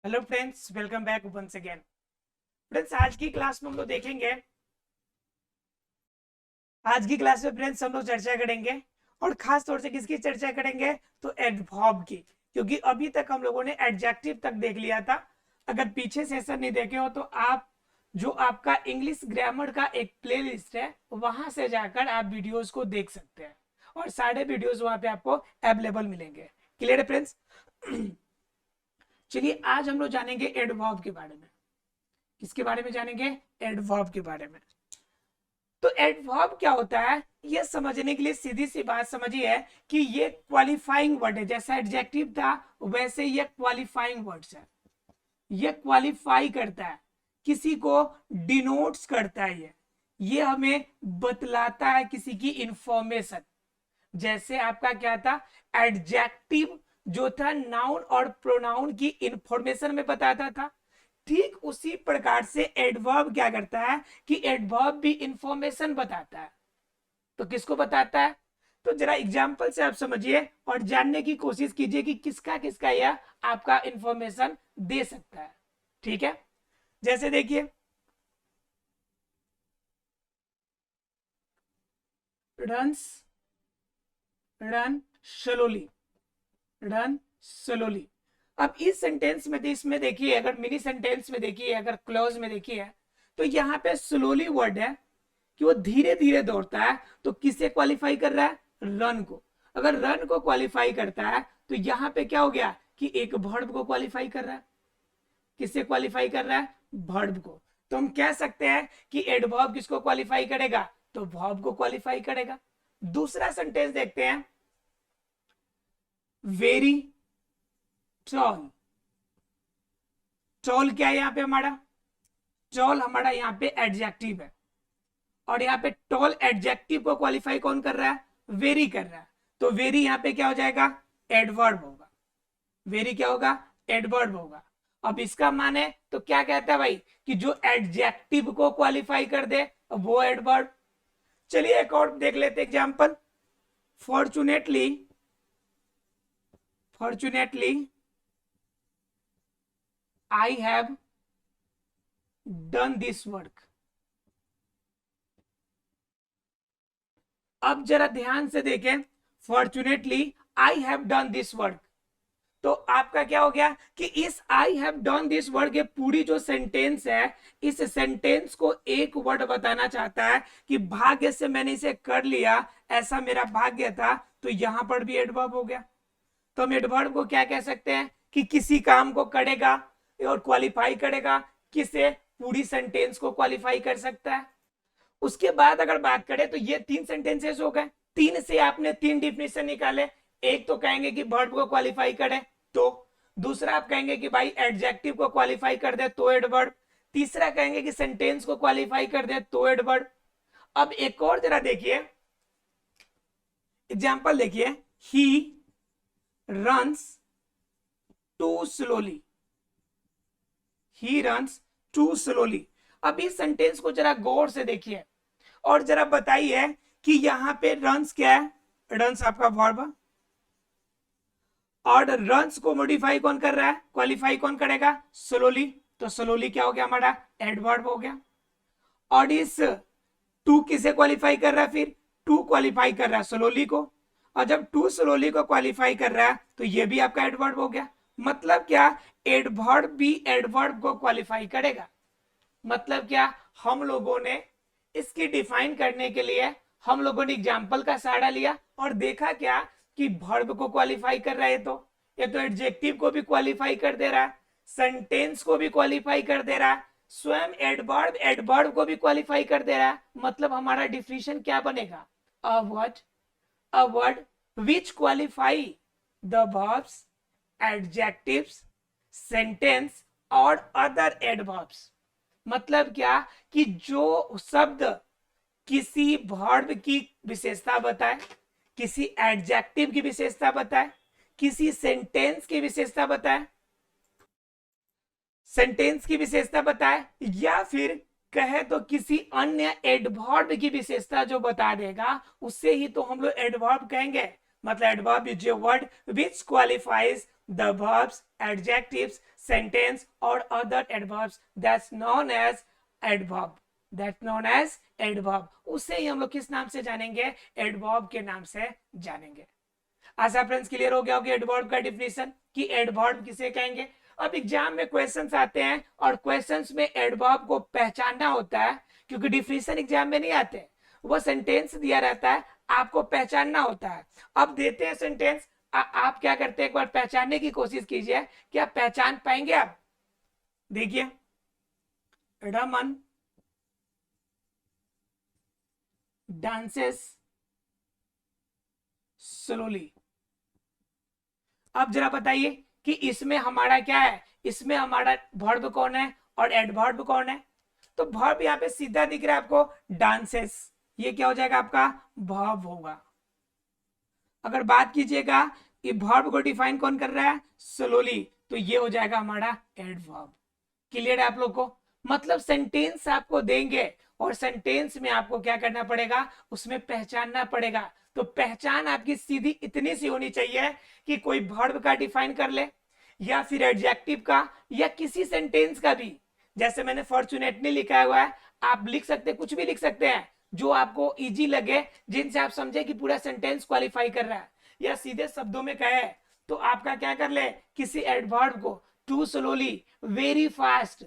Hello friends, welcome back once again. Friends, आज की class में फ्रेंड्स हम लोग चर्चा करेंगे और खास तौर से किसकी चर्चा करेंगे तो एडवर्ब की, क्योंकि अभी तक हम लोगों ने एडजेक्टिव तक देख लिया था। अगर पीछे सेशन नहीं देखे हो तो आप जो आपका इंग्लिश ग्रामर का एक प्लेलिस्ट है वहां से जाकर आप वीडियोस को देख सकते हैं और सारे वीडियोस वहां पे आपको अवेलेबल मिलेंगे। क्लियर है फ्रेंड्स? चलिए, आज हम लोग जानेंगे एडवर्ब के बारे में। किसके बारे में जानेंगे? एडवर्ब के बारे में। तो एडवर्ब क्या होता है ये समझने के लिए सीधी सी बात समझिए कि ये क्वालिफाइंग वर्ड है। जैसा एडजेक्टिव था वैसे ये क्वालिफाइंग वर्ड्स है। ये क्वालिफाई करता है, किसी को डिनोट्स करता है। ये हमें बतलाता है किसी की इंफॉर्मेशन। जैसे आपका क्या था, एडजेक्टिव जो था नाउन और प्रोनाउन की इंफॉर्मेशन में बताता था, ठीक उसी प्रकार से एडवर्ब क्या करता है कि एडवर्ब भी इंफॉर्मेशन बताता है। तो किसको बताता है? तो जरा एग्जांपल से आप समझिए और जानने की कोशिश कीजिए कि किसका किसका यह आपका इंफॉर्मेशन दे सकता है। ठीक है, जैसे देखिए, runs, run slowly, run slowly. अब इस सेंटेंस में इसमें देखिए, अगर मिनी सेंटेंस में देखिए, अगर क्लोज में देखिए तो यहाँ पे स्लोली वर्ड है कि वो धीरे धीरे दौड़ता है। तो किसे क्वालिफाई कर रहा है? रन को। अगर रन को क्वालिफाई करता है तो यहाँ पे क्या हो गया कि एक वर्ब को क्वालिफाई कर रहा है। किससे क्वालिफाई कर रहा है? वर्ब को। तो हम कह सकते हैं कि एडवर्ब किसको क्वालिफाई करेगा? तो वर्ब को क्वालिफाई करेगा। दूसरा सेंटेंस देखते हैं, वेरी टॉल। टॉल क्या है यहाँ पे हमारा? टॉल हमारा यहाँ पे एडजेक्टिव है और यहाँ पे टॉल एडजेक्टिव को क्वालिफाई कौन कर रहा है? वेरी कर रहा है। तो वेरी यहाँ पे क्या हो जाएगा? एडवर्ब होगा। वेरी क्या होगा? एडवर्ब होगा। अब इसका मान है तो क्या कहता है भाई कि जो एडजेक्टिव को क्वालिफाई कर दे वो एडवर्ब। चलिए एक और देख लेते example. Fortunately, fortunately I have done this work. अब जरा ध्यान से देखें, fortunately I have done this work. तो आपका क्या हो गया कि इस I have done this word के पूरी जो सेंटेंस है, इस सेंटेंस को एक वर्ड बताना चाहता है कि भाग्य से मैंने इसे कर लिया, ऐसा मेरा भाग्य था। तो यहां पर भी एडवर्ब हो गया। तो हम एडवर्ब को क्या कह सकते हैं कि किसी काम को करेगा और क्वालिफाई करेगा। किसे? पूरी सेंटेंस को क्वालिफाई कर सकता है। उसके बाद अगर बात करें तो ये तीन सेंटेंसेस हो गए। तीन से आपने तीन डिफिनेशन निकाले। एक तो कहेंगे कि वर्ब को क्वालिफाई करे तो, दूसरा आप कहेंगे कि भाई एडजेक्टिव को क्वालिफाई कर दे तो एडवर्ब, तीसरा कहेंगे कि सेंटेंस को क्वालिफाई कर दे तो एडवर्ब। अब एक और जरा देखिए एग्जांपल, देखिए, he runs too slowly, he runs too slowly. अब इस सेंटेंस को जरा गौर से देखिए और जरा बताइए कि यहां पे रन्स क्या है? रन्स आपका वर्ब और रन्स को मॉडिफाई कौन कर रहा है? क्वालिफाई कौन करेगा? स्लोली। तो स्लोली क्या हो गया हमारा? एडवर्ब हो गया। और इस टू किसे क्वालिफाई कर रहा है? फिर टू क्वालिफाई कर रहा है स्लोली को, और जब टू स्लोली को क्वालिफाई कर रहा है तो ये भी आपका एडवर्ब हो गया। मतलब क्या? एडवर्ब भी एडवर्ब को क्वालिफाई करेगा। मतलब क्या? हम लोगों ने इसकी डिफाइन करने के लिए हम लोगों ने एग्जाम्पल का सहारा लिया और देखा क्या कि वर्ब को क्वालिफाई कर रहा है। तो ये तो एडजेक्टिव को भी क्वालिफाई कर दे रहा है, सेंटेंस को भी क्वालिफाई कर दे रहा है, स्वयं एडवर्ब एडवर्ब को भी क्वालिफाई कर दे रहा है। मतलब हमारा डिफिनेशन क्या बनेगा? A word, a word which qualify the verbs, adjectives, sentence और अदर एडवर्ब्स। मतलब क्या कि जो शब्द किसी वर्ब की विशेषता बताए, किसी एडजेक्टिव की विशेषता बताए, किसी सेंटेंस की विशेषता बताए, सेंटेंस की विशेषता बताए, या फिर कहे तो किसी अन्य एडवर्ब की विशेषता जो बता देगा, उससे ही तो हम लोग एडवर्ब कहेंगे। मतलब adverb is a word which qualifies the verbs, adjectives, sentence or other adverbs that's known as adverb. That's known as adverb. उसे ही हम लोग किस नाम से जानेंगे? adverb के नाम से जानेंगे. आशा फ्रेंड्स क्लियर हो गया होगा एडवर्ब का डिफिनेशन कि एडवर्ब किसे कहेंगे. अब एग्जाम में क्वेश्चंस आते हैं और क्वेश्चंस में एडवर्ब को पहचानना होता है, क्योंकि डिफिनेशन एग्जाम में नहीं आते, वो सेंटेंस दिया रहता है, आपको पहचानना होता है. अब देते हैं सेंटेंस, आप क्या करते हैं, एक बार पहचानने की कोशिश कीजिए. क्या पहचान पाएंगे आप? देखिए, रमन डांसेस स्लोली. अब जरा बताइए कि इसमें हमारा क्या है, इसमें हमारा वर्ब कौन है और एडवर्ब कौन है? तो वर्ब यहाँ पे सीधा दिख रहा है आपको, डांसेस, ये क्या हो जाएगा आपका? वर्ब होगा. अगर बात कीजिएगा कि वर्ब को डिफाइन कौन कर रहा है? स्लोली, तो ये हो जाएगा हमारा एडवर्ब. क्लियर है आप लोग को? मतलब सेंटेंस आपको देंगे और सेंटेंस में आपको क्या करना पड़ेगा, उसमें पहचानना पड़ेगा. तो पहचान आपकी सीधी इतनी सी होनी चाहिए कि कोई वर्ब का डिफाइन कर ले या फिर एडजेक्टिव का या किसी सेंटेंस का भी. जैसे मैंने फॉर्चुनेटली लिखा हुआ है, आप लिख सकते, कुछ भी लिख सकते हैं जो आपको इजी लगे, जिनसे आप समझे कि पूरा सेंटेंस क्वालिफाई कर रहा है. या सीधे शब्दों में कहे तो आपका क्या कर ले, किसी एडवर्ब को too slowly, very fast,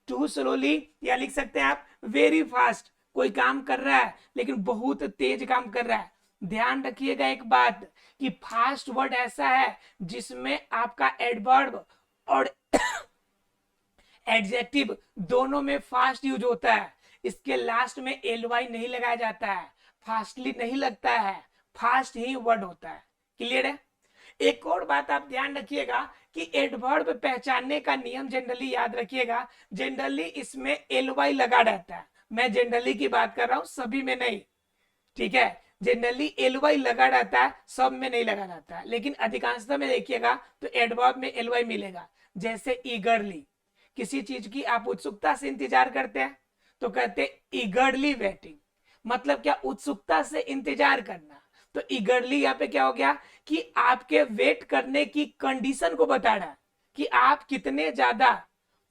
too slowly, या लिख सकते हैं आप वेरी फास्ट. कोई काम कर रहा है लेकिन बहुत तेज काम कर रहा है. ध्यान रखिएगा एक बात कि फास्ट वर्ड ऐसा है जिसमें आपका एडवर्ब और एडजेक्टिव दोनों में फास्ट यूज होता है. इसके लास्ट में एलवाई नहीं लगाया जाता है, फास्टली नहीं लगता है, फास्ट ही वर्ड होता है. क्लियर है? एक और बात आप ध्यान रखिएगा कि एडवर्ब पहचानने का नियम जनरली याद रखिएगा, जनरली इसमें एलवाई लगा रहता है. मैं जनरली की बात कर रहा हूं, सभी में नहीं. ठीक है, जनरली एलवाई लगा रहता है, सब में नहीं लगा रहता है, लेकिन अधिकांशतः में देखिएगा तो एडवर्ब में एलवाई मिलेगा. जैसे ईगरली, किसी चीज की आप उत्सुकता से इंतजार करते हैं तो कहते ईगरली वेटिंग, मतलब क्या, उत्सुकता से इंतजार करना. तो ईगरली यहाँ पे क्या हो गया कि आपके वेट करने की कंडीशन को बता रहा है कि आप कितने ज्यादा,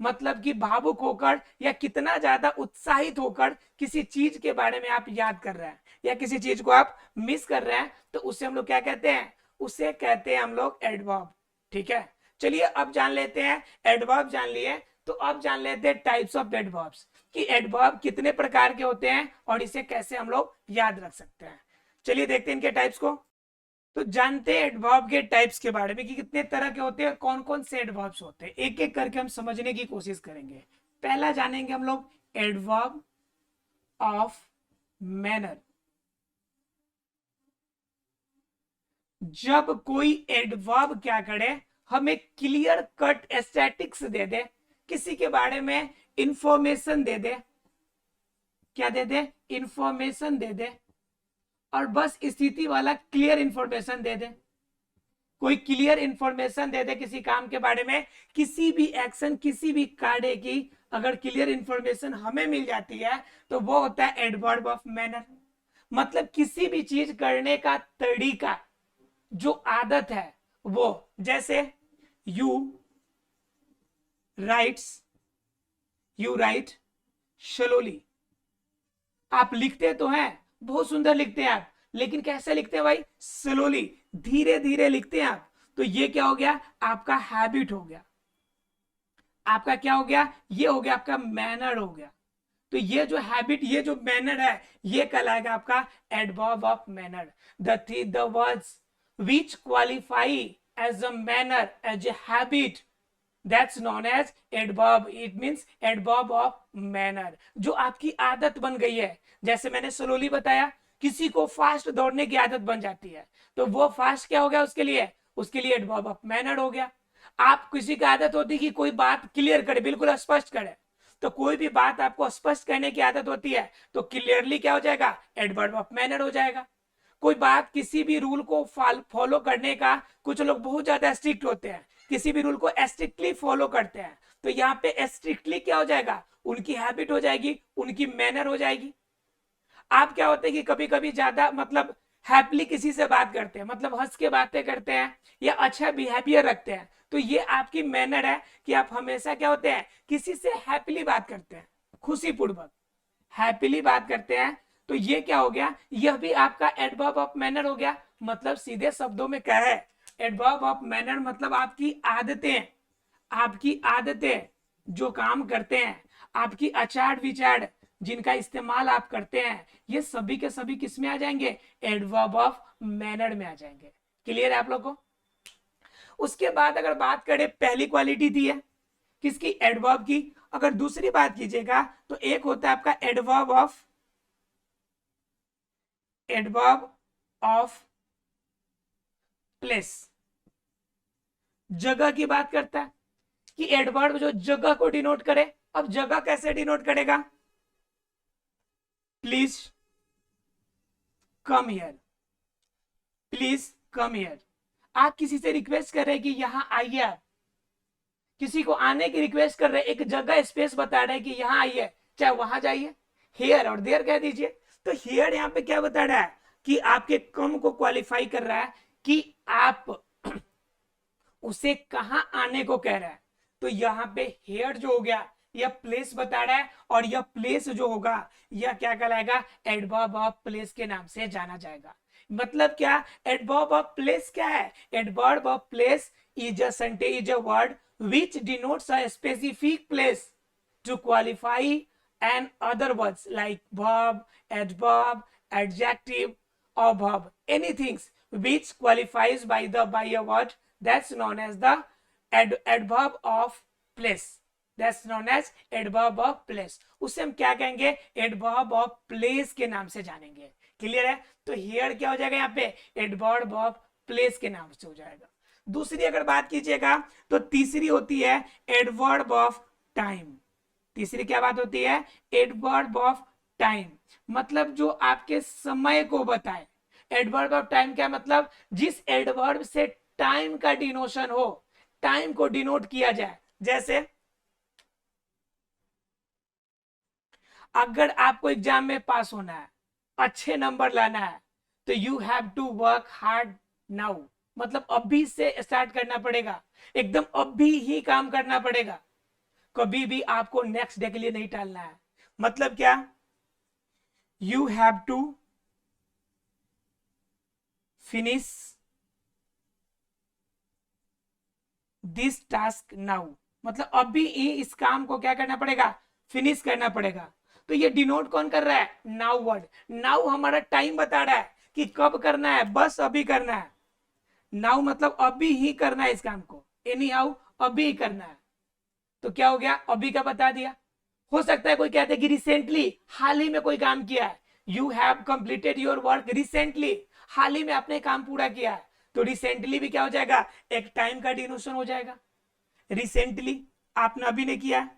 मतलब कि भावुक होकर या कितना ज्यादा उत्साहित होकर किसी चीज के बारे में आप याद कर रहे हैं या किसी चीज को आप मिस कर रहे हैं. तो उसे हम लोग क्या कहते हैं? उसे कहते हैं हम लोग एडवर्ब. ठीक है, चलिए अब जान लेते हैं. एडवर्ब जान लिए तो अब जान लेते हैं टाइप्स ऑफ एडवर्ब्स, कि एडवर्ब कितने प्रकार के होते हैं और इसे कैसे हम लोग याद रख सकते हैं. चलिए देखते हैं इनके टाइप्स को. तो जानते हैं एडवर्ब के टाइप्स के बारे में कि कितने तरह के होते हैं, कौन कौन से एडवर्ब्स होते हैं. एक एक करके हम समझने की कोशिश करेंगे. पहला जानेंगे हम लोग एडवर्ब ऑफ मैनर. जब कोई एडवर्ब क्या करे, हमें क्लियर कट स्टैटिक्स दे दे, किसी के बारे में इंफॉर्मेशन दे दे. क्या दे दे? इंफॉर्मेशन दे दे. और बस स्थिति वाला क्लियर इंफॉर्मेशन दे दे. कोई क्लियर इंफॉर्मेशन दे दे किसी काम के बारे में, किसी भी एक्शन, किसी भी कार्य की अगर क्लियर इंफॉर्मेशन हमें मिल जाती है तो वो होता है एडवर्ब ऑफ मैनर. मतलब किसी भी चीज करने का तरीका, जो आदत है वो. जैसे यू राइट स्लोली. आप लिखते तो हैं, बहुत सुंदर लिखते हैं आप, लेकिन कैसे लिखते हैं भाई? स्लोली, धीरे धीरे लिखते हैं आप. तो ये क्या हो गया? आपका हैबिट हो गया. आपका क्या हो गया? ये हो गया आपका मैनर हो गया. तो ये जो हैबिट, ये जो मैनर है, ये कहलाएगा आपका adverb of manner. The words which qualify as a manner, as a habit, that's known as adverb. It means adverb of manner. जो आपकी आदत बन गई है, जैसे मैंने स्लोली बताया, किसी को फास्ट दौड़ने की आदत बन जाती है तो वो फास्ट क्या हो गया उसके लिए एडवर्ब ऑफ मैनर हो गया. आप किसी की आदत होती है कि कोई बात क्लियर करे, बिल्कुल स्पष्ट करे, तो कोई भी बात आपको स्पष्ट कहने की आदत होती है तो क्लियरली क्या हो जाएगा? एडवर्ब ऑफ मैनर हो जाएगा. कोई बात, किसी भी रूल को फॉलो करने का, कुछ लोग बहुत ज्यादा स्ट्रिक्ट होते हैं, किसी भी रूल को स्ट्रिक्टली फॉलो करते हैं, तो यहाँ पे स्ट्रिक्टली क्या हो जाएगा? उनकी हैबिट हो जाएगी, उनकी मैनर हो जाएगी. आप क्या होते हैं कि कभी कभी ज्यादा, मतलब हैप्पीली किसी से बात करते हैं, मतलब हंस के बातें करते हैं या अच्छा बिहेवियर रखते हैं, तो ये आपकी मैनर है कि आप हमेशा क्या होते हैं, किसी से हैप्पीली बात करते हैं, खुशीपूर्वक हैप्पीली बात करते हैं। तो ये क्या हो गया, यह भी आपका एडवर्ब ऑफ मैनर हो गया। मतलब सीधे शब्दों में क्या है, एडवर्ब ऑफ मैनर मतलब आपकी आदतें, आपकी आदतें जो काम करते हैं, आपकी आचार विचार जिनका इस्तेमाल आप करते हैं, ये सभी के सभी किस में आ जाएंगे, एडवर्ब ऑफ मैनर में आ जाएंगे। क्लियर है आप लोग को। उसके बाद अगर बात करें, पहली क्वालिटी थी है किसकी, एडवर्ब की। अगर दूसरी बात कीजिएगा तो एक होता है आपका एडवर्ब ऑफ प्लेस, जगह की बात करता है कि एडवर्ब जो जगह को डिनोट करे। अब जगह कैसे डिनोट करेगा, please come here, please come here. आप किसी से रिक्वेस्ट कर रहे हैं कि यहां आइए, आप किसी को आने की रिक्वेस्ट कर रहे हैं, एक जगह स्पेस बता रहे हैं कि यहां आइए, चाहे वहां जाइए, हियर और देयर कह दीजिए। तो हियर यहां पे क्या बता रहा है कि आपके कम को क्वालिफाई कर रहा है कि आप उसे कहां आने को कह रहा है। तो यहाँ पे हेयर जो हो गया यह प्लेस बता रहा है, और यह प्लेस जो होगा यह क्या कहलाएगा, एडवर्ब ऑफ प्लेस के नाम से जाना जाएगा। मतलब क्या, एडवर्ब ऑफ प्लेस क्या है, adverb of place is a word which denotes a specific place to qualify and other words like verb, adverb, adjective or verb, anything which qualifies by a word that's known as the adverb of place, that's known as adverb of place। उसे हम क्या कहेंगे, adverb of place के नाम से जानेंगे। Clear है। तो here क्या हो जाएगा, यहाँ पे adverb of place के नाम से हो जाएगा। दूसरी अगर बात कीजिएगा तो तीसरी होती है एडवर्ब ऑफ टाइम। तीसरी क्या बात होती है, एडवर्ब ऑफ टाइम, मतलब जो आपके समय को बताए। एडवर्ब ऑफ टाइम क्या मतलब, जिस एडवर्ब से टाइम का डिनोशन हो, टाइम को डिनोट किया जाए। जैसे अगर आपको एग्जाम में पास होना है, अच्छे नंबर लाना है, तो you have to work hard now, मतलब अभी से स्टार्ट करना पड़ेगा, एकदम अभी ही काम करना पड़ेगा, कभी भी आपको नेक्स्ट डे के लिए नहीं टालना है। मतलब क्या, you have to finish this task now, मतलब अभी ही इस काम को क्या करना पड़ेगा, फिनिश करना पड़ेगा। तो ये डिनोट कौन कर रहा है, नाउ वर्ड। नाउ हमारा टाइम बता रहा है कि कब करना है, बस अभी करना है। नाउ मतलब अभी ही करना है इस काम को, एनी हाउ अभी ही करना है। तो क्या हो गया, अभी का बता दिया। हो सकता है कोई कहते हैं कि रिसेंटली, हाल ही में कोई काम किया है, you have completed your work recently, हाल ही में आपने काम पूरा किया है। तो रिसेंटली भी क्या हो जाएगा, एक टाइम का डिनोशन हो जाएगा। रिसेंटली आपने अभी नहीं किया।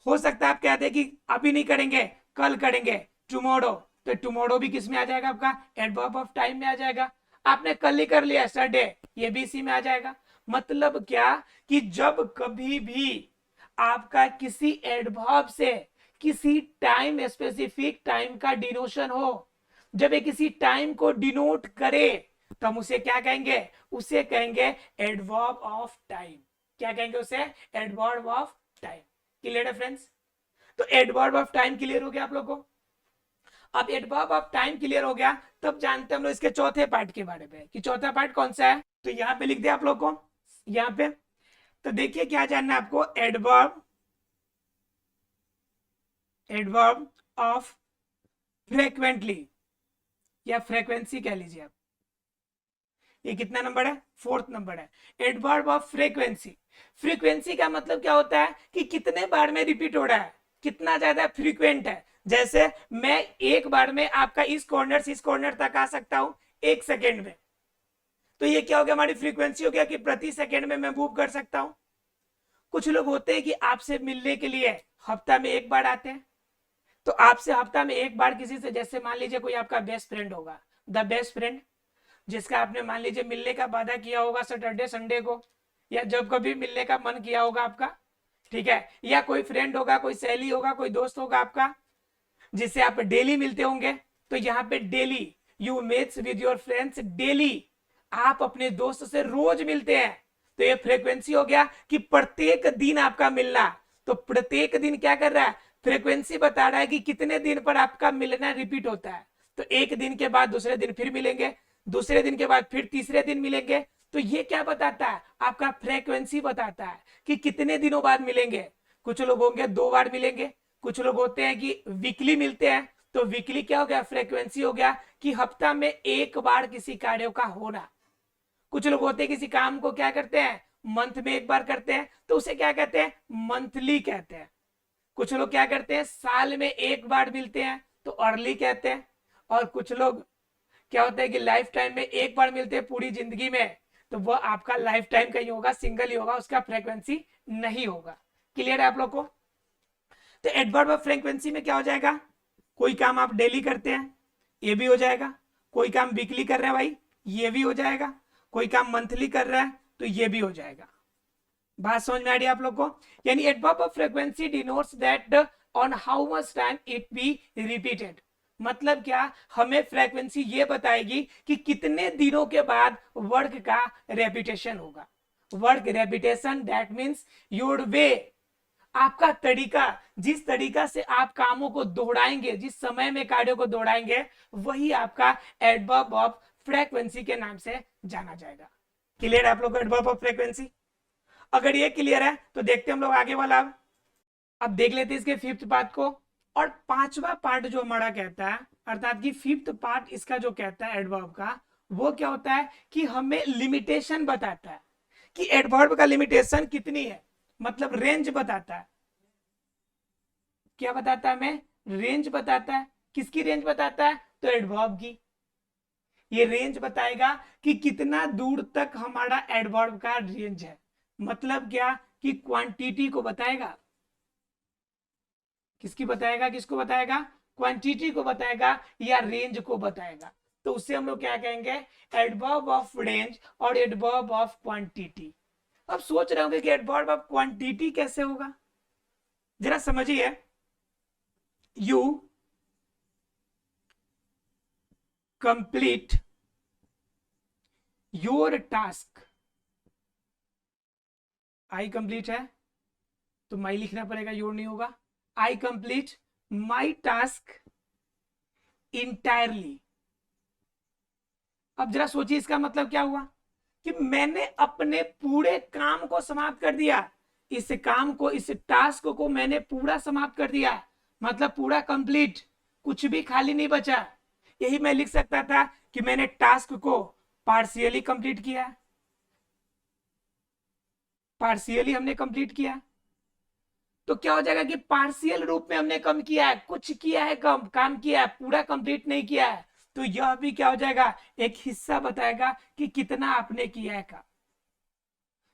हो सकता है आप कहते हैं कि अभी नहीं करेंगे, कल करेंगे, टुमारो, तो टुमारो भी किस में आ जाएगा, आपका एडवर्ब ऑफ टाइम में आ जाएगा। आपने कल ही कर लिया सडे, ये भी इसी में आ जाएगा। मतलब क्या कि जब कभी भी आपका किसी एडवर्ब से किसी टाइम, स्पेसिफिक टाइम का डिनोशन हो, जब ये किसी टाइम को डिनोट करे, तो हम उसे क्या कहेंगे, उसे कहेंगे एडवर्ब ऑफ टाइम। क्या कहेंगे उसे, एडवर्ब ऑफ टाइम। क्लियर है फ्रेंड्स। तो एडवर्ब ऑफ टाइम क्लियर हो गया आप लोगों को। अब एडवर्ब ऑफ टाइम क्लियर हो गया, तब जानते हैं हम लोग इसके चौथे पार्ट के बारे में कि चौथा पार्ट कौन सा है। तो यहां पे लिख दिया आप लोग को, यहां पे तो देखिए क्या जानना है आपको, एडवर्ब ऑफ फ्रेक्वेंटली या फ्रीक्वेंसी कह लीजिए आप। ये कितना नंबर है, फोर्थ नंबर है, एडवर्ब ऑफ फ्रीक्वेंसी। फ्रीक्वेंसी का मतलब क्या होता है कि कितने बार में रिपीट हो रहा है, कितना ज्यादा फ्रीक्वेंट है। जैसे मैं एक बार में आपका इस कॉर्नर से इस कॉर्नर तक आ सकता हूं 1 सेकेंड में, तो ये क्या हो गया, हमारी फ्रीक्वेंसी हो गया कि प्रति सेकेंड में मैं मूव कर सकता हूं। कुछ लोग होते हैं कि आपसे मिलने के लिए हफ्ता में एक बार आते हैं, तो आपसे हफ्ता में एक बार किसी से, जैसे मान लीजिए कोई आपका बेस्ट फ्रेंड होगा, द बेस्ट फ्रेंड, जिसका आपने मान लीजिए मिलने का वादा किया होगा सैटरडे संडे को, या जब कभी मिलने का मन किया होगा आपका, ठीक है। या कोई फ्रेंड होगा, कोई सहेली होगा, कोई दोस्त होगा आपका, जिससे आप डेली मिलते होंगे। तो यहाँ पे daily you meets with your friends daily, आप अपने दोस्त से रोज मिलते हैं, तो ये फ्रीक्वेंसी हो गया कि प्रत्येक दिन आपका मिलना। तो प्रत्येक दिन क्या कर रहा है, फ्रीक्वेंसी बता रहा है कि कितने दिन पर आपका मिलना रिपीट होता है। तो एक दिन के बाद दूसरे दिन फिर मिलेंगे, दूसरे दिन के बाद फिर तीसरे दिन मिलेंगे। तो ये क्या बताता है, आपका फ्रीक्वेंसी बताता है कि कितने दिनों बाद मिलेंगे। कुछ लोग होंगे 2 बार मिलेंगे, कुछ लोग होते हैं कि वीकली मिलते हैं। तो वीकली क्या हो गया, फ्रीक्वेंसी हो गया कि हफ्ता में 1 बार किसी कार्य का होना। कुछ लोग होते हैं किसी काम को क्या करते हैं, मंथ में 1 बार करते हैं, तो उसे क्या कहते हैं, मंथली कहते हैं। कुछ लोग क्या करते हैं, साल में 1 बार मिलते हैं, तो अर्ली कहते हैं। और कुछ लोग क्या होता है कि लाइफ टाइम में 1 बार मिलते हैं पूरी जिंदगी में, तो वो आपका लाइफ टाइम का ही होगा, सिंगल ही होगा, उसका फ्रीक्वेंसी नहीं होगा। क्लियर है आप लोग को। तो एडवर्ब ऑफ फ्रीक्वेंसी में क्या हो जाएगा, कोई काम आप डेली करते हैं, ये भी हो जाएगा। कोई काम वीकली कर रहे हैं भाई, ये भी हो जाएगा। कोई काम मंथली कर रहा है, तो ये भी हो जाएगा। बात समझ में आ रही है आप लोग को। यानी adverb of frequency denotes that on how much time it be repeated. मतलब क्या, हमें फ्रीक्वेंसी ये बताएगी कि कितने दिनों के बाद वर्ड का रेपिटेशन होगा। Word repetition that means your way, आपका तरीका, जिस तरीका से आप कामों को दोहराएंगे, जिस समय में कार्यों को दोहराएंगे, वही आपका एडवर्ब ऑफ फ्रीक्वेंसी के नाम से जाना जाएगा। क्लियर है आप लोग को एडवर्ब ऑफ फ्रीक्वेंसी। अगर ये क्लियर है तो देखते हैं हम लोग आगे वाला। अब देख लेते हैं इसके 5th पार्ट को। और 5वां पार्ट जो हमारा कहता है, अर्थात कि 5th पार्ट इसका जो कहता है एडवर्ब का, वो क्या होता है कि हमें लिमिटेशन बताता है कि एडवर्ब का लिमिटेशन कितनी है, मतलब रेंज बताता है। क्या बताता है हमें, रेंज बताता है। किसकी रेंज बताता है, तो एडवर्ब की। ये रेंज बताएगा कि कितना दूर तक हमारा एडवर्ब का रेंज है। मतलब क्या कि क्वांटिटी को बताएगा। किसकी बताएगा, किसको बताएगा, क्वांटिटी को बताएगा या रेंज को बताएगा। तो उससे हम लोग क्या कहेंगे, एडवर्ब ऑफ रेंज और एडवर्ब ऑफ क्वांटिटी। अब सोच रहे होंगे कि एडवर्ब ऑफ क्वांटिटी कैसे होगा, जरा समझिए। You complete your task, I complete है तो माई लिखना पड़ेगा, योर नहीं होगा। आई कंप्लीट माई टास्क इंटायरली। अब जरा सोचिए इसका मतलब क्या हुआ कि मैंने अपने पूरे काम को समाप्त कर दिया। इस काम को, इस टास्क को मैंने पूरा समाप्त कर दिया, मतलब पूरा कंप्लीट, कुछ भी खाली नहीं बचा। यही मैं लिख सकता था कि मैंने टास्क को पार्शियली कंप्लीट किया, पार्शियली हमने कंप्लीट किया। तो क्या हो जाएगा कि पार्शियल रूप में हमने कम किया है, कुछ किया है, कम काम किया है, पूरा कंप्लीट नहीं किया है। तो यह भी क्या हो जाएगा, एक हिस्सा बताएगा कि कितना आपने किया है काम।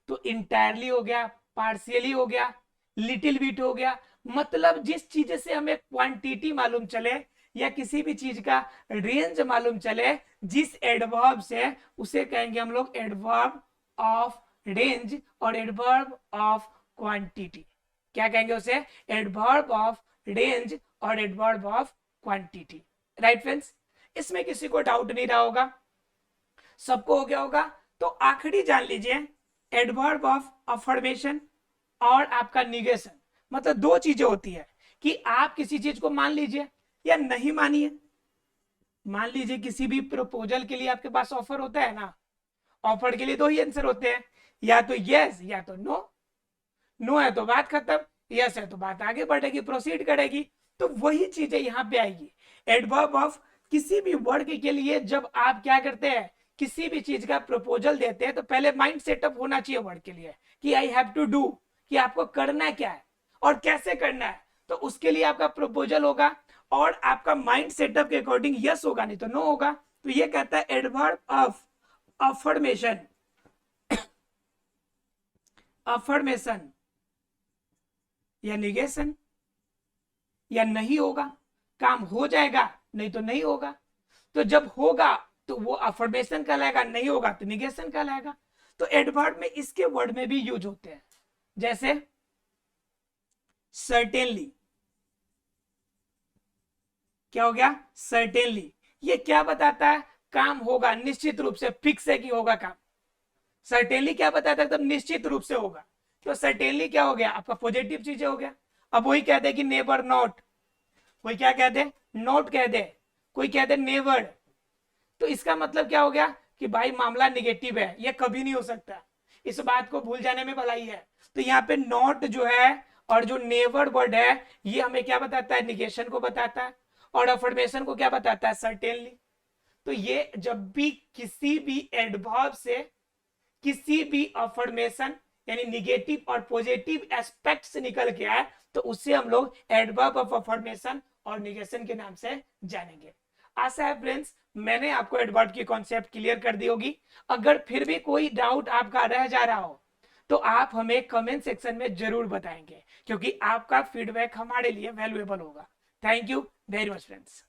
तो इंटायरली हो गया, पार्शियली हो गया, लिटिल बिट हो गया। मतलब जिस चीज से हमें क्वांटिटी मालूम चले या किसी भी चीज का रेंज मालूम चले, जिस एडवर्ब से, उसे कहेंगे हम लोग एडवर्ब ऑफ रेंज और एडवर्ब ऑफ क्वांटिटी। क्या कहेंगे उसे, एडवर्ब ऑफ रेंज और adverb of quantity. Right friends, इसमें किसी को डाउट नहीं रहा होगा, सबको हो गया होगा। तो आखिरी जान लीजिए, एडवर्ब ऑफ अफर्मेशन और आपका निगेशन। मतलब 2 चीजें होती है कि आप किसी चीज को मान लीजिए या नहीं मानिए। मान लीजिए किसी भी प्रपोजल के लिए आपके पास ऑफर होता है ना, ऑफर के लिए 2 ही आंसर होते हैं, या तो यस या तो नो। नो है तो बात खत्म, यस है तो बात आगे बढ़ेगी, प्रोसीड करेगी। तो वही चीजें यहाँ पे आएगी। एडवर्ब ऑफ किसी भी वर्ड के लिए जब आप क्या करते हैं, किसी भी चीज का प्रपोजल देते हैं, तो पहले माइंड सेटअप होना चाहिए वर्ड के लिए कि आई हैव टू डू, कि आपको करना क्या है और कैसे करना है। तो उसके लिए आपका प्रपोजल होगा और आपका माइंड सेटअप के अकॉर्डिंग यस होगा, नहीं तो नो होगा। तो ये कहता है एडवर्ब ऑफ अफर्मेशन, अफर्मेशन या निगेशन, या नहीं होगा, काम हो जाएगा नहीं तो नहीं होगा। तो जब होगा तो वो अफर्मेशन कहलाएगा, नहीं होगा तो निगेशन कहलाएगा। तो एडवर्ब में इसके वर्ड में भी यूज होते हैं, जैसे सर्टेनली। क्या हो गया, सर्टेनली, ये क्या बताता है? काम होगा, निश्चित रूप से, फिक्स है कि होगा काम। सर्टेनली क्या बताता है? एकदम निश्चित रूप से होगा। तो सर्टेनली क्या हो गया आपका? पॉजिटिव चीजें हो गया। अब वही कहते हैं कि नेवर नॉट, कोई क्या कह दे? नॉट कह दे, कोई कह दे नेवर। तो इसका मतलब क्या हो गया कि भाई मामला निगेटिव है, ये कभी नहीं हो सकता। इस बात को भूल जाने में भलाई है। तो यहाँ पे नॉट जो है और जो नेवर वर्ड है, ये हमें क्या बताता है? निगेशन को बताता है। और अफर्मेशन को क्या बताता है? सर्टेनली। तो ये जब भी किसी भी एडवर्ब से किसी भी अफर्मेशन यानी निगेटिव और पॉजिटिव एस्पेक्ट से निकल के आए, तो उससे हम लोग एडवर्ब ऑफ अफर्मेशन और निगेशन के नाम से जानेंगे। आशा है फ्रेंड्स मैंने आपको एडवर्ब की कॉन्सेप्ट क्लियर कर दी होगी। अगर फिर भी कोई डाउट आपका रह जा रहा हो तो आप हमें कमेंट सेक्शन में जरूर बताएंगे, क्योंकि आपका फीडबैक हमारे लिए वैल्यूएबल होगा। Thank you very much friends.